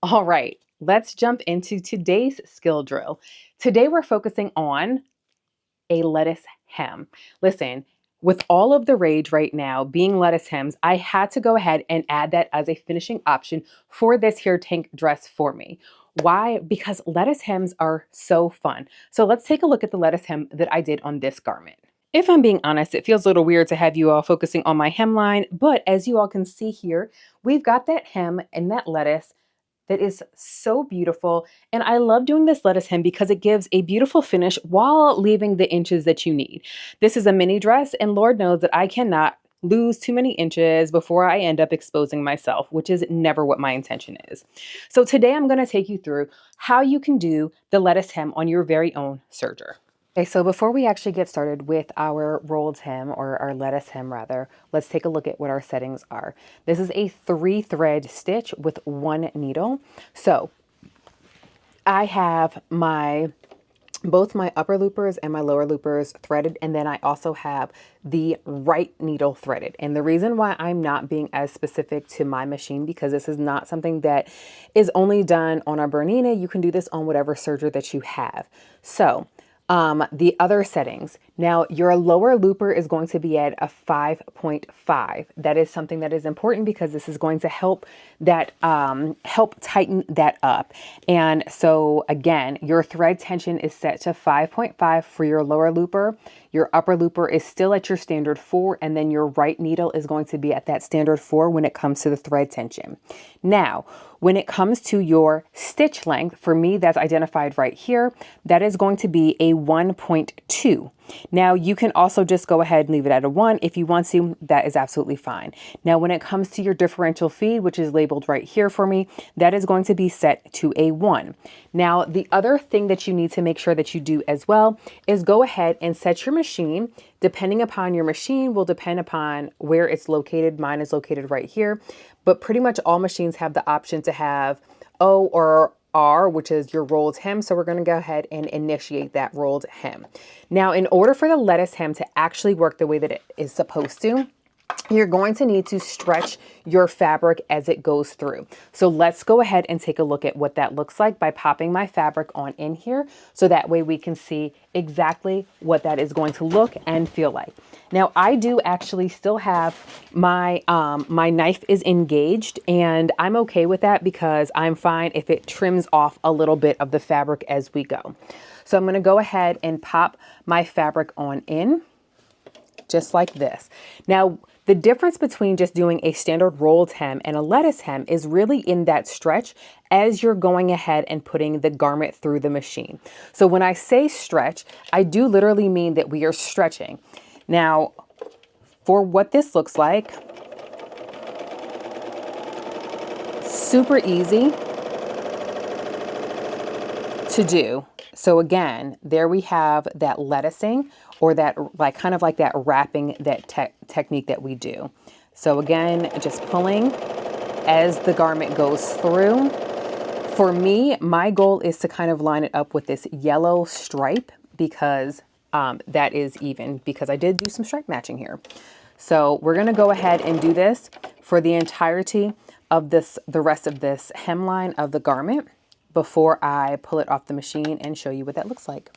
All right, let's jump into today's skill drill. Today we're focusing on a lettuce hem. Listen, with all of the rage right now being lettuce hems, I had to go ahead and add that as a finishing option for this here tank dress for me. Why? Because lettuce hems are so fun. So let's take a look at the lettuce hem that I did on this garment. If I'm being honest, it feels a little weird to have you all focusing on my hemline, but as you all can see here, we've got that hem and that lettuce that is so beautiful. And I love doing this lettuce hem because it gives a beautiful finish while leaving the inches that you need. This is a mini dress, and Lord knows that I cannot lose too many inches before I end up exposing myself, which is never what my intention is. So today I'm going to take you through how you can do the lettuce hem on your very own serger. Okay, so before we actually get started with our rolled hem, or our lettuce hem rather, let's take a look at what our settings are. This is a 3-thread stitch with 1 needle. So I have both my upper loopers and my lower loopers threaded, and then I also have the right needle threaded. And the reason why I'm not being as specific to my machine, because this is not something that is only done on a Bernina. You can do this on whatever serger that you have. So the other settings. Now, your lower looper is going to be at a 5.5. That is something that is important because this is going to help tighten that up. And so again, your thread tension is set to 5.5 for your lower looper. Your upper looper is still at your standard 4, and then your right needle is going to be at that standard 4 when it comes to the thread tension. Now, when it comes to your stitch length, for me, that's identified right here. That is going to be a 1.2. Now, you can also just go ahead and leave it at a 1 if you want to. That is absolutely fine. Now, when it comes to your differential feed, which is labeled right here for me, that is going to be set to a 1. Now, the other thing that you need to make sure that you do as well is go ahead and set your machine. Depending upon your machine will depend upon where it's located. Mine is located right here, but pretty much all machines have the option to have O or R, which is your rolled hem. So we're going to go ahead and initiate that rolled hem. Now, in order for the lettuce hem to actually work the way that it is supposed to, you're going to need to stretch your fabric as it goes through. So let's go ahead and take a look at what that looks like by popping my fabric on in here. So that way we can see exactly what that is going to look and feel like. Now, I do actually still have my knife is engaged, and I'm okay with that because I'm fine if it trims off a little bit of the fabric as we go. So I'm going to go ahead and pop my fabric on in just like this. Now, the difference between just doing a standard rolled hem and a lettuce hem is really in that stretch as you're going ahead and putting the garment through the machine. So when I say stretch, I do literally mean that we are stretching. Now, for what this looks like, super easy to do. So again, there we have that lettucing, or that kind of like that wrapping, that technique that we do. So again, just pulling as the garment goes through. For me, my goal is to kind of line it up with this yellow stripe because that is even, because I did do some stripe matching here. So we're going to go ahead and do this for the entirety of the rest of this hemline of the garment before I pull it off the machine and show you what that looks like.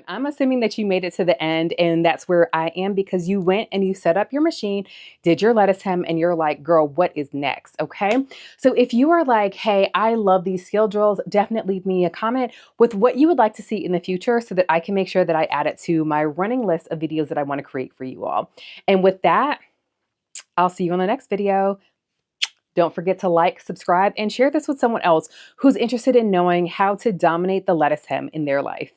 I'm assuming that you made it to the end, and that's where I am because you went and you set up your machine, did your lettuce hem, and you're like, girl, what is next? Okay. So if you are like, hey, I love these skill drills, definitely leave me a comment with what you would like to see in the future so that I can make sure that I add it to my running list of videos that I want to create for you all. And with that, I'll see you on the next video. Don't forget to like, subscribe, and share this with someone else who's interested in knowing how to dominate the lettuce hem in their life.